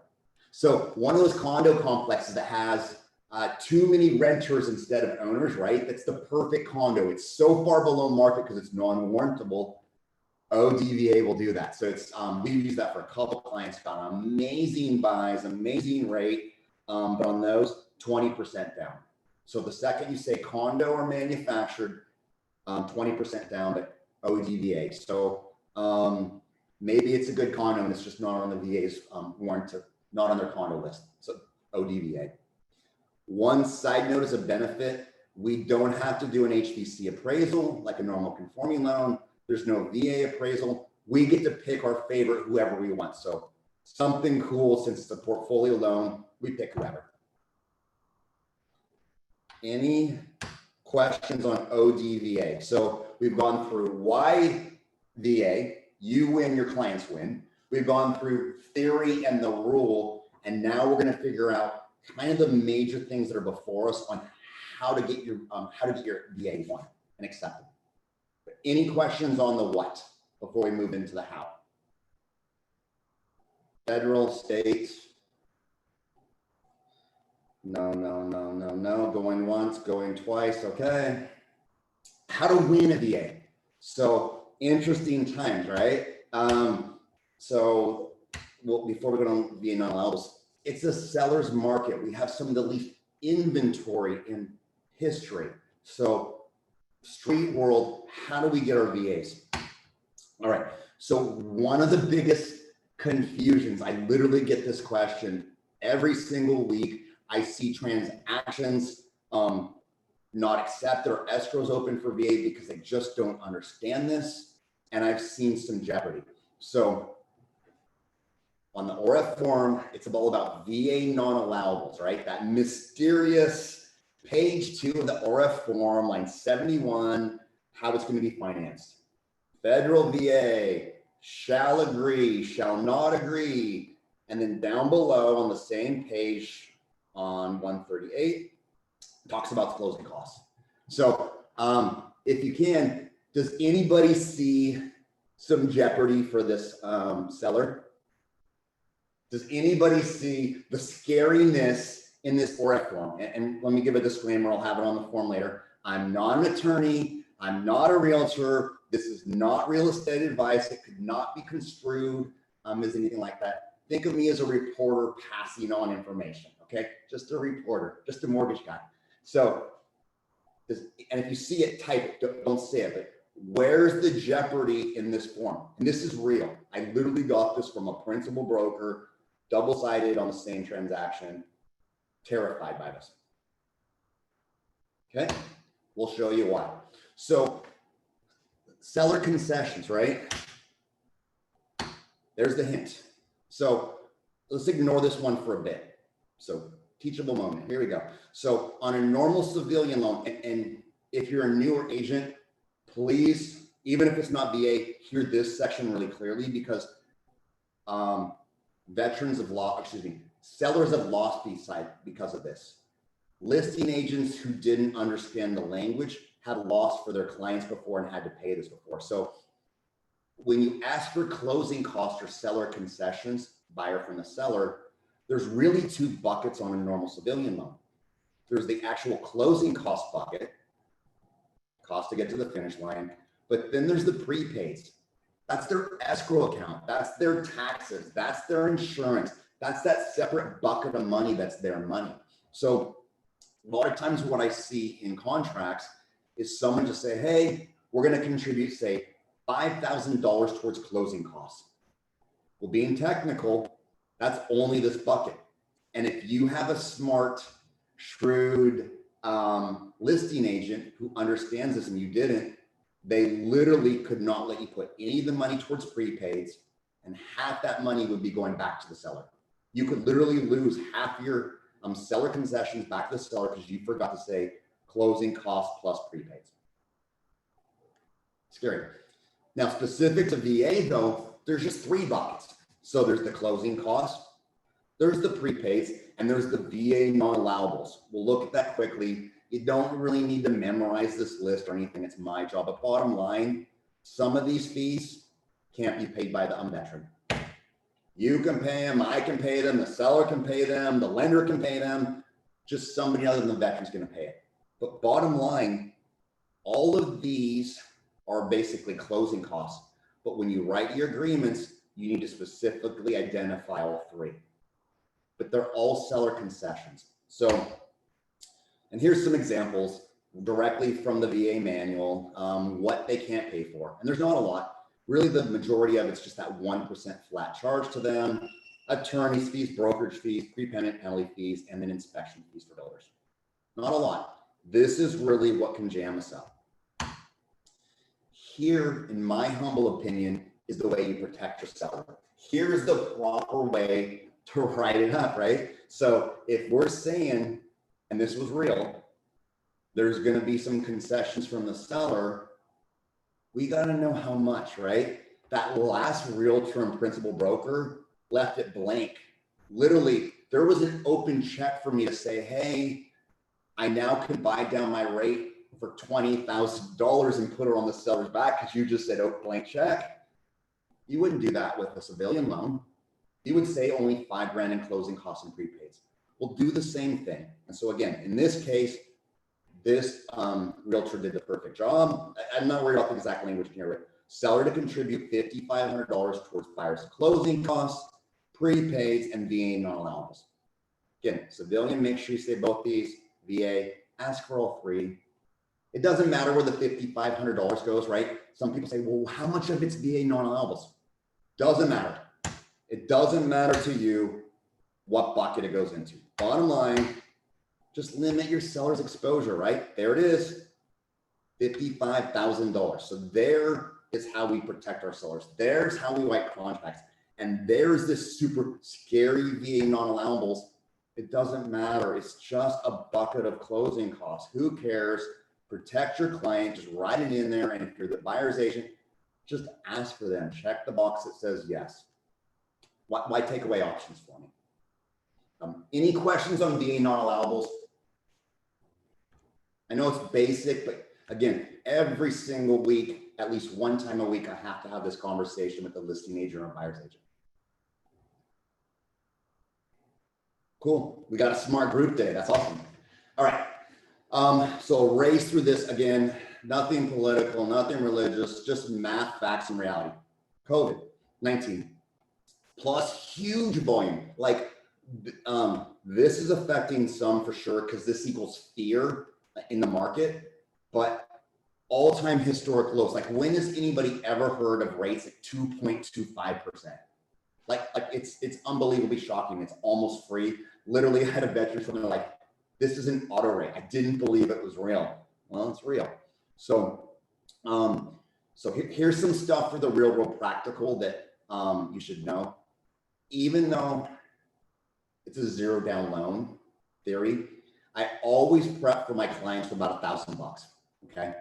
So one of those condo complexes that has too many renters instead of owners, right? That's the perfect condo. It's so far below market because it's non-warrantable. ODVA will do that. So it's we use that for a couple of clients, got amazing buys, amazing rate, but on those 20% down. So the second you say condo or manufactured, 20% down, but ODVA. So maybe it's a good condo and it's just not on the VA's warrant, not on their condo list. So ODVA. One side note as a benefit, we don't have to do an HBC appraisal like a normal conforming loan. There's no VA appraisal. We get to pick our favorite, whoever we want. So something cool, since it's a portfolio loan, we pick whoever. Any questions on ODVA? So we've gone through why VA, you win, your clients win. We've gone through theory and the rule, and now we're going to figure out kind of the major things that are before us on how to get your VA one and accepted. Any questions on the what before we move into the how? Federal, state. No. Going once, going twice. Okay. How to win a VA. So interesting times, right? Before we go on VA non-eligibles, it's a seller's market. We have some of the least inventory in history. So street world, how do we get our VAs? All right. So one of the biggest confusions, I literally get this question every single week. I see transactions not accept their escrows open for VA because they just don't understand this. And I've seen some jeopardy. So on the ORF form, it's all about VA non-allowables, right? That mysterious page 2 of the ORF form, line 71, how it's going to be financed. Federal VA shall agree, shall not agree. And then down below on the same page on 138, talks about the closing costs. So if you can, does anybody see some jeopardy for this seller? Does anybody see the scariness in this ORF form? And let me give a disclaimer, I'll have it on the form later. I'm not an attorney, I'm not a realtor, this is not real estate advice, it could not be construed as anything like that. Think of me as a reporter passing on information, okay? Just a reporter, just a mortgage guy. So, and if you see it, type it, don't say it, but where's the jeopardy in this form? And this is real. I literally got this from a principal broker, double-sided on the same transaction, terrified by this. Okay, we'll show you why. So, seller concessions, right? There's the hint. So, let's ignore this one for a bit. So, teachable moment, here we go. So, on a normal civilian loan, and if you're a newer agent, please, even if it's not VA, hear this section really clearly because sellers have lost these sides because of this. Listing agents who didn't understand the language had lost for their clients before and had to pay this before. So when you ask for closing costs or seller concessions, buyer from the seller, there's really 2 buckets on a normal civilian loan. There's the actual closing cost bucket, cost to get to the finish line, but then there's the prepaids. That's their escrow account. That's their taxes. That's their insurance. That's that separate bucket of money that's their money. So a lot of times what I see in contracts is someone just say, hey, we're going to contribute, say, $5,000 towards closing costs. Well, being technical, that's only this bucket. And if you have a smart, shrewd listing agent who understands this and you didn't, they literally could not let you put any of the money towards prepaids, and half that money would be going back to the seller. You could literally lose half your seller concessions back to the seller because you forgot to say closing costs plus prepaids. Scary. Now, specific to VA though, there's just 3 buckets. So there's the closing costs, there's the prepaids, and there's the VA non-allowables. We'll look at that quickly. You don't really need to memorize this list or anything. It's my job. But bottom line, some of these fees can't be paid by the veteran. You can pay them, I can pay them, the seller can pay them, the lender can pay them. Just somebody other than the veteran's going to pay it. But bottom line, all of these are basically closing costs. But when you write your agreements, you need to specifically identify all 3. But they're all seller concessions. So, and here's some examples directly from the VA manual, what they can't pay for. And there's not a lot. Really, the majority of it's just that 1% flat charge to them, attorney's fees, brokerage fees, prepayment penalty fees, and then inspection fees for builders. Not a lot. This is really what can jam us up. Here, in my humble opinion, is the way you protect your seller. Here's the proper way to write it up, right? So if we're saying, and this was real, there's going to be some concessions from the seller, we got to know how much, right? That last realtor and principal broker left it blank. Literally, there was an open check for me to say, hey, I now can buy down my rate for $20,000 and put it on the seller's back because you just said, oh, blank check. You wouldn't do that with a civilian loan. You would say only $5,000 in closing costs and prepaids. We'll do the same thing. And so again, in this case, this realtor did the perfect job. I'm not worried about the exact language here, but seller to contribute $5,500 towards buyer's closing costs, prepaids, and VA non-allowables. Again, civilian, make sure you say both these. VA, ask for all 3. It doesn't matter where the $5,500 goes, right? Some people say, well, how much of it's VA non-allowables? Doesn't matter. It doesn't matter to you what bucket it goes into. Bottom line, Just limit your seller's exposure, right? There it is, $55,000. So there is how we protect our sellers. There's how we write contracts. And there's this super scary VA non-allowables. It doesn't matter. It's just a bucket of closing costs. Who cares? Protect your client. Just write it in there. And if you're the buyer's agent, just ask for them. Check the box that says yes. Why take away options for me? Any questions on VA non-allowables? I know it's basic, but again, every single week, at least one time a week, I have to have this conversation with the listing agent or buyer's agent. Cool. We got a smart group day. That's awesome. All right. So I'll race through this again. Nothing political, nothing religious, just math, facts, and reality. COVID-19 plus huge volume. Like this is affecting some for sure because this equals fear in the market, but all-time historic lows. Like when has anybody ever heard of rates at 2.25%? Like it's unbelievably shocking. It's almost free. Literally, I had a veteran something like, this is an auto rate. I didn't believe it was real. Well, it's real. So, here's some stuff for the real world practical that you should know. Even though it's a zero down loan theory, I always prep for my clients for about $1,000. Okay.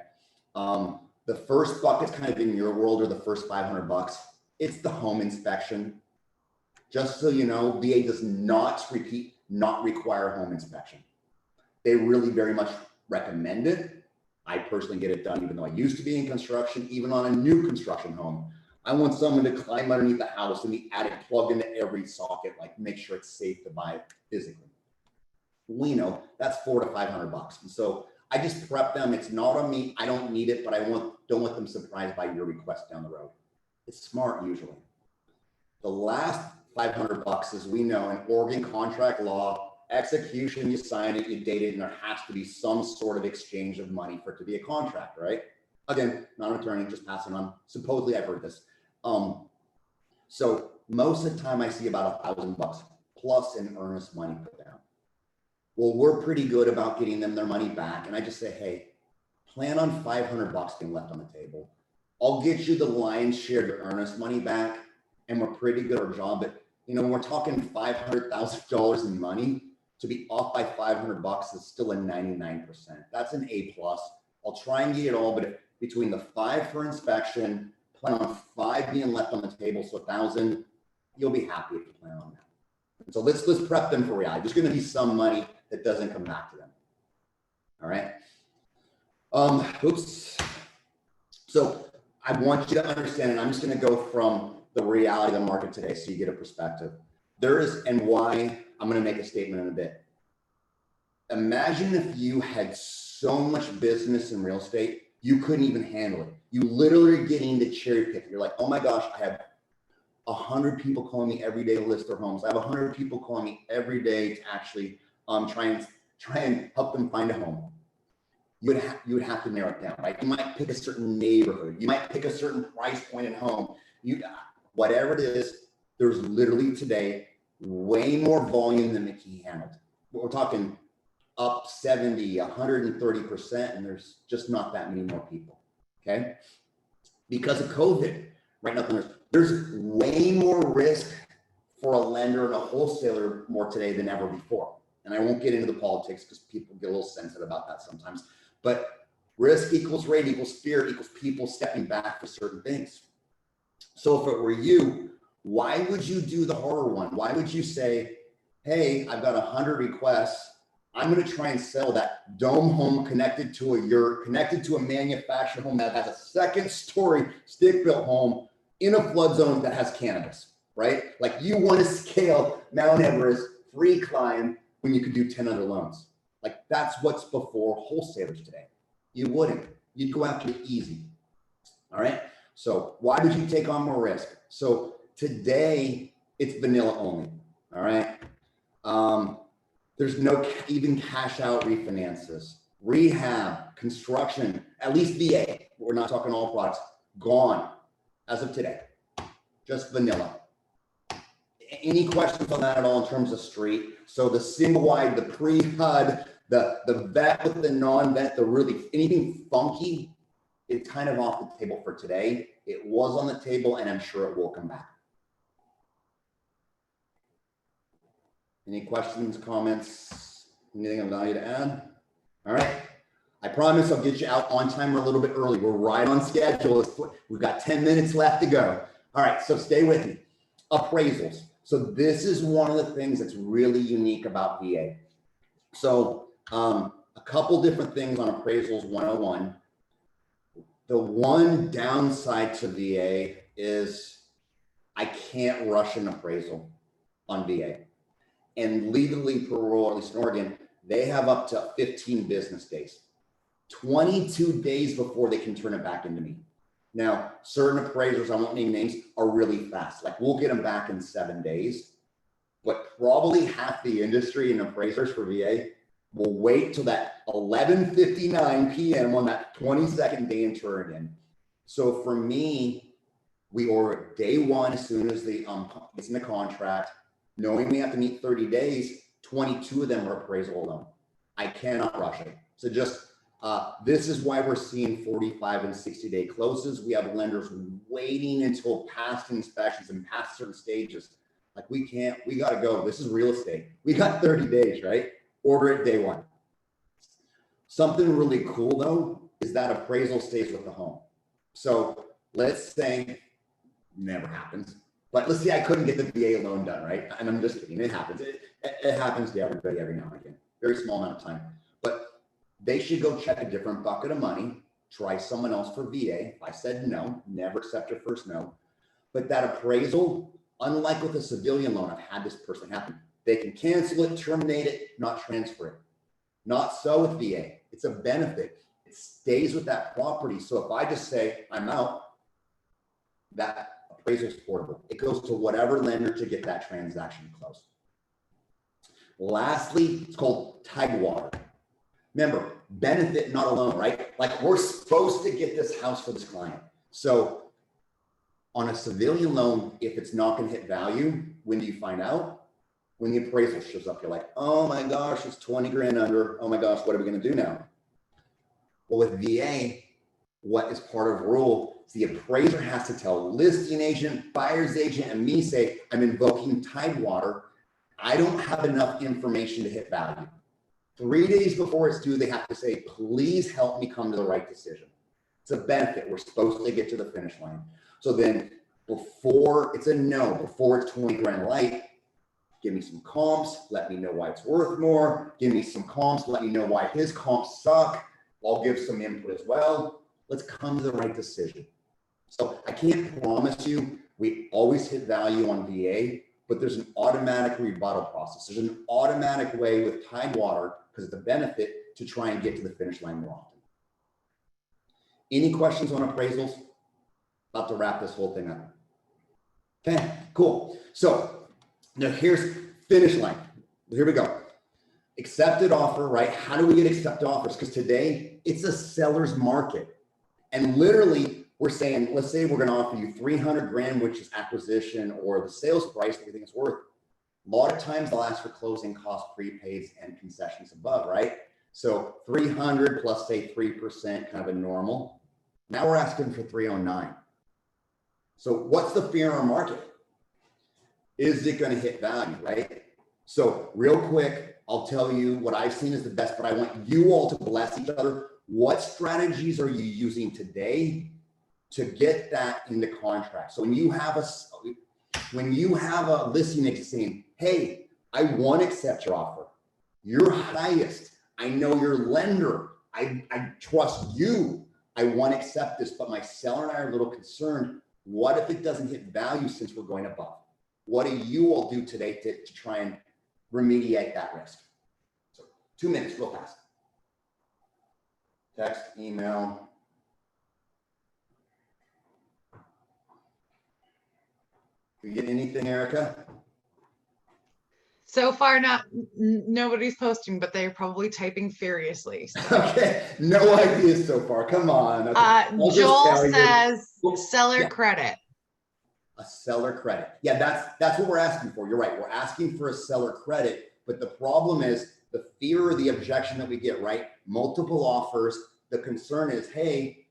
The first bucket's kind of in your world, or the first $500. It's the home inspection. Just so you know, VA does not require a home inspection. They really very much recommend it. I personally get it done, even though I used to be in construction, even on a new construction home. I want someone to climb underneath the house in the attic, plug into every socket, like make sure it's safe to buy physically. We know that's $400 to $500. And so I just prep them. It's not on me. I don't need it, but I don't want them surprised by your request down the road. It's smart usually. The last $500, as we know, in Oregon contract law, execution, you sign it, you date it, and there has to be some sort of exchange of money for it to be a contract, right? Again, not an attorney, just passing on. Supposedly I've heard this. So most of the time I see about $1,000 plus in earnest money put down. Well, we're pretty good about getting them their money back. And I just say, hey, plan on $500 being left on the table. I'll get you the lion's share of your earnest money back. And we're pretty good at our job. But you know, when we're talking $500,000 in money, to be off by $500 is still a 99%. That's an A+. I'll try and get it all, but between the 5 for inspection, plan on 5 being left on the table, so 1,000, you'll be happy if you plan on that. And so let's prep them for reality. There's going to be some money that doesn't come back to them. All right. Oops. So I want you to understand, and I'm just going to go from the reality of the market today so you get a perspective. There is, and why, I'm going to make a statement in a bit. Imagine if you had so much business in real estate, you couldn't even handle it. You literally are getting to cherry pick. You're like, oh my gosh, I have 100 people calling me every day to list their homes. I have 100 people calling me every day to actually try and help them find a home. You would have to narrow it down, right? You might pick a certain neighborhood. You might pick a certain price point at home. Whatever it is, there's literally today way more volume than McKee handled. We're talking up 70, 130%, and there's just not that many more people, okay? Because of COVID, right now, there's way more risk for a lender and a wholesaler more today than ever before. And I won't get into the politics because people get a little sensitive about that sometimes. But risk equals rate equals fear equals people stepping back for certain things. So if it were you, why would you do the harder one? Why would you say, hey, I've got 100 requests. I'm going to try and sell that dome home connected to a yurt, connected to a manufactured home that has a second story stick-built home in a flood zone that has cannabis, right? Like you want to scale Mount Everest, free climb, when you could do 10 other loans. Like that's what's before wholesalers today. You wouldn't. You'd go after it easy. All right. So why would you take on more risk? So today it's vanilla only. All right. There's no even cash out refinances, rehab, construction, at least VA. We're not talking all products, gone as of today. Just vanilla. Any questions on that at all in terms of street? So the single wide, the pre-HUD, The vet with the non-vet, the really anything funky, it's kind of off the table for today. It was on the table, and I'm sure it will come back. Any questions, comments, anything of value to add? All right. I promise I'll get you out on time or a little bit early. We're right on schedule. We've got 10 minutes left to go. All right, so stay with me. Appraisals. So this is one of the things that's really unique about VA. So a couple different things on Appraisals 101. The one downside to VA is I can't rush an appraisal on VA. And legally per rule, at least in Oregon, they have up to 15 business days, 22 days before they can turn it back into me. Now, certain appraisers, I won't name names, are really fast. Like we'll get them back in 7 days, but probably half the industry and appraisers for VA will wait till that 11:59 p.m. on that 22nd day and turn it in. So for me, we order day one as soon as the it's in the contract, knowing we have to meet 30 days, 22 of them are appraisal alone. I cannot rush it. So just this is why we're seeing 45 and 60-day closes. We have lenders waiting until past inspections and past certain stages. Like we got to go. This is real estate. We got 30 days, right? Order it day one. Something really cool though is that appraisal stays with the home. So let's say, never happens, but let's say I couldn't get the VA loan done, right? And I'm just kidding, it happens. It happens to everybody every now and again, very small amount of time. But they should go check a different bucket of money, try someone else for VA. If I said no, never accept your first no. But that appraisal, unlike with a civilian loan, I've had this person happen. They can cancel it, terminate it, not transfer it. Not so with VA. It's a benefit. It stays with that property. So if I just say I'm out, that appraisal is portable. It goes to whatever lender to get that transaction closed. Lastly, it's called Tidewater. Remember, benefit, not a loan, right? Like we're supposed to get this house for this client. So on a civilian loan, if it's not going to hit value, when do you find out? When the appraisal shows up, you're like, oh my gosh, it's 20 grand under. Oh my gosh, what are we going to do now? Well, with VA, what is part of the rule is the appraiser has to tell listing agent, buyer's agent, and me say, I'm invoking Tidewater. I don't have enough information to hit value. 3 days before it's due, they have to say, please help me come to the right decision. It's a benefit. We're supposed to get to the finish line. So then before it's a no, before it's 20 grand light, give me some comps, let me know why it's worth more. Give me some comps, let me know why his comps suck. I'll give some input as well. Let's come to the right decision. So I can't promise you we always hit value on VA, but there's an automatic rebuttal process. There's an automatic way with Tidewater, because it's a benefit, to try and get to the finish line more often. Any questions on appraisals? About to wrap this whole thing up. Okay, cool. So now here's finish line. Here we go. Accepted offer, right? How do we get accepted offers? Because today it's a seller's market. And literally we're saying, let's say we're going to offer you 300 grand, which is acquisition or the sales price that we think it's worth. A lot of times they'll ask for closing costs, prepaids, and concessions above, right? So 300 plus say 3%, kind of a normal. Now we're asking for 309. So what's the fear in our market? Is it going to hit value, right? So real quick, I'll tell you what I've seen is the best, but I want you all to bless each other. What strategies are you using today to get that in the contract? So when you have a listing agent saying, hey, I want to accept your offer. You're highest. I know your lender. I trust you. I want to accept this, but my seller and I are a little concerned. What if it doesn't hit value since we're going above? What do you all do today to try and remediate that risk? So 2 minutes, real fast. Text, email. You get anything, Erica? So far, nobody's posting, but they're probably typing furiously. So. Okay, no ideas so far. Come on. Okay. Joel says seller credit. A seller credit. Yeah, that's what we're asking for. You're right. We're asking for a seller credit, but the problem is the fear or the objection that we get, right? Multiple offers. The concern is, hey,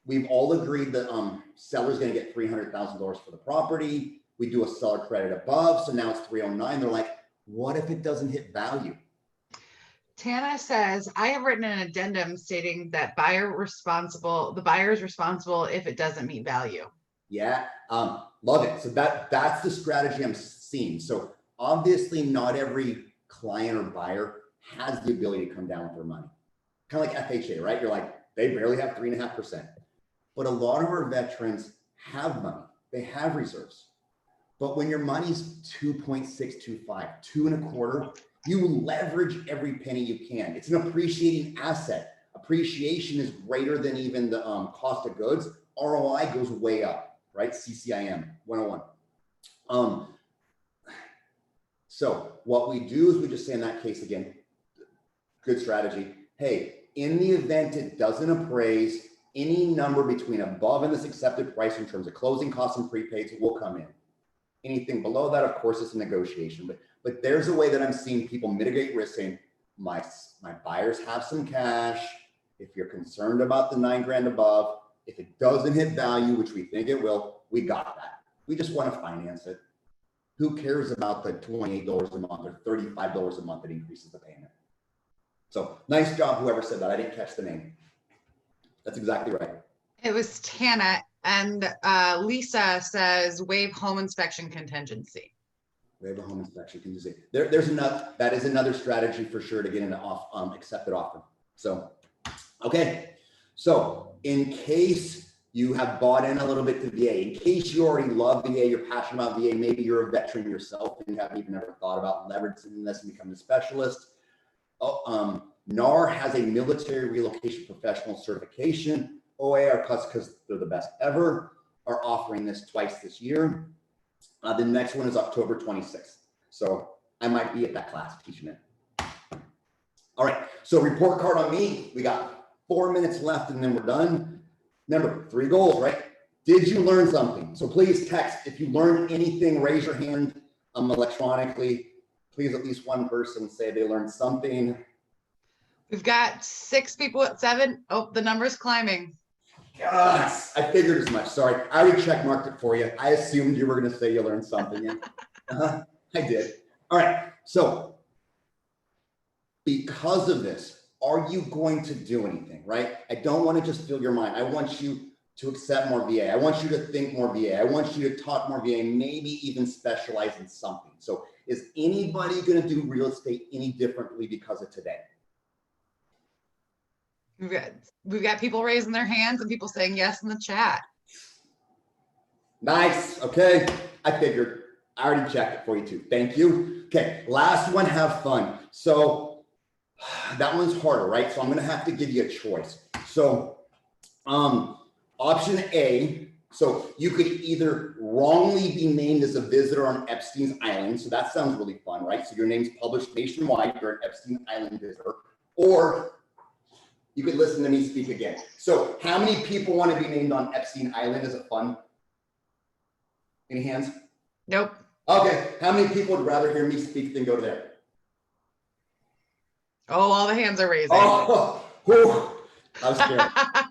we've all agreed that seller's going to get $300,000 for the property. We do a seller credit above, so now it's 309. They're like, what if it doesn't hit value? Tana says, I have written an addendum stating that the buyer is responsible if it doesn't meet value. Yeah, love it. So that's the strategy I'm seeing. So obviously not every client or buyer has the ability to come down with their money. Kind of like FHA, right? You're like, they barely have 3.5%. But a lot of our veterans have money. They have reserves. But when your money's 2.625, 2.25, you leverage every penny you can. It's an appreciating asset. Appreciation is greater than even the cost of goods. ROI goes way up, right? CCIM 101. So what we do is we just say in that case again, good strategy. Hey, in the event it doesn't appraise, any number between above and this accepted price in terms of closing costs and prepaids will come in. Anything below that, of course, it's a negotiation. But there's a way that I'm seeing people mitigate risk, saying my buyers have some cash. If you're concerned about the $9,000 above, if it doesn't hit value, which we think it will, we got that. We just want to finance it. Who cares about the $28 a month or $35 a month that increases the payment? So nice job, whoever said that. I didn't catch the name. That's exactly right. It was Tana. And Lisa says, waive home inspection contingency. Waive a home inspection contingency. There's enough. That is another strategy for sure to get into accepted offer. So, okay. So in case you have bought in a little bit to VA, in case you already love VA, you're passionate about VA, maybe you're a veteran yourself and you haven't even ever thought about leveraging this and becoming a specialist. NAR has a military relocation professional certification. OAR Plus, because they're the best ever, are offering this twice this year. The next one is October 26th. So I might be at that class teaching it. All right, so report card on me. We got 4 minutes left and then we're done. Remember, 3 goals, right? Did you learn something? So please text. If you learned anything, raise your hand electronically. Please at least one person say they learned something. We've got 6 people at 7. Oh, the number's climbing. Yes, I figured as much. Sorry, I already checkmarked it for you. I assumed you were going to say you learned something. I did. All right. So because of this, are you going to do anything, right? I don't want to just fill your mind. I want you to accept more VA. I want you to think more VA. I want you to talk more VA, maybe even specialize in something. So is anybody going to do real estate any differently because of today? We've got people raising their hands and people saying yes in the chat. Nice. Okay. I figured. I already checked it for you too. Thank you. Okay. Last one, have fun. So that one's harder, right? So I'm going to have to give you a choice. So option A, so you could either wrongly be named as a visitor on Epstein's Island. So that sounds really fun, right? So your name's published nationwide. You're an Epstein Island visitor. Or you could listen to me speak again. So how many people want to be named on Epstein Island as a fun? Any hands? Nope. Okay. How many people would rather hear me speak than go there? Oh, all the hands are raising. Oh, whew. I was scared.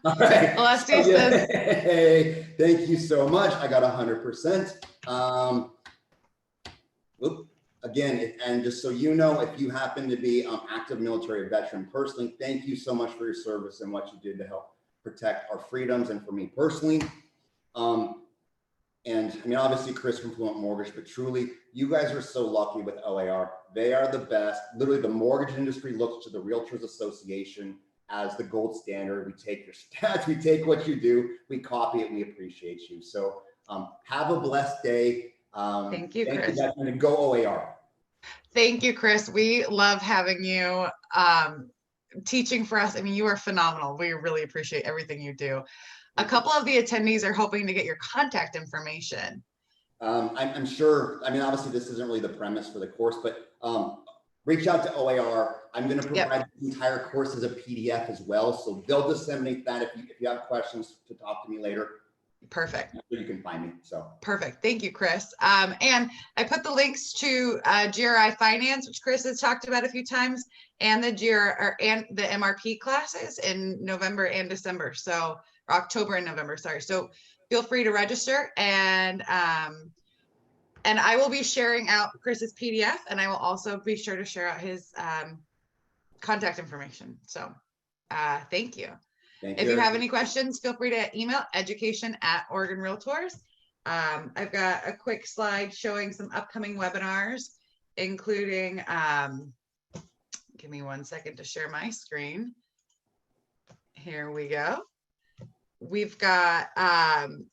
All right. Leslie says, hey, thank you so much. I got 100%. Again, and just so you know, if you happen to be active military veteran personally, thank you so much for your service and what you did to help protect our freedoms and for me personally. And I mean, obviously Chris from Fluent Mortgage, but truly you guys are so lucky with OAR. They are the best. Literally the mortgage industry looks to the Realtors Association as the gold standard. We take your stats, we take what you do, we copy it, we appreciate you. So have a blessed day. Thank you, Chris. And go OAR. Thank you, Chris. We love having you teaching for us. I mean, you are phenomenal. We really appreciate everything you do. A couple of the attendees are hoping to get your contact information. I'm sure, I mean, obviously this isn't really the premise for the course, but reach out to OAR. I'm going to provide the entire course as a PDF as well. So they'll disseminate that. If you have questions to talk to me later, Perfect. So you can find me. So perfect. Thank you, Chris. And I put the links to GRI Finance, which Chris has talked about a few times, and the and the MRP classes in November and December. So or October and November, sorry. So feel free to register, and I will be sharing out Chris's PDF, and I will also be sure to share out his contact information. So thank you. If you have any questions, feel free to email education@Oregon Realtors. I've got a quick slide showing some upcoming webinars, including, give me 1 second to share my screen. Here we go. We've got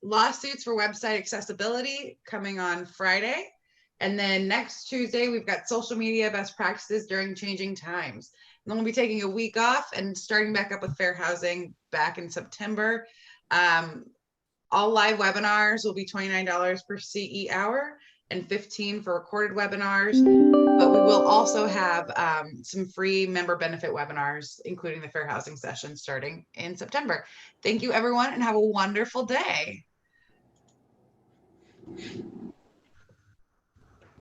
lawsuits for website accessibility coming on Friday. And then next Tuesday, we've got social media best practices during changing times. And then we'll be taking a week off and starting back up with fair housing back in September. All live webinars will be $29 per CE hour and $15 for recorded webinars. But we will also have some free member benefit webinars, including the fair housing session starting in September. Thank you, everyone, and have a wonderful day.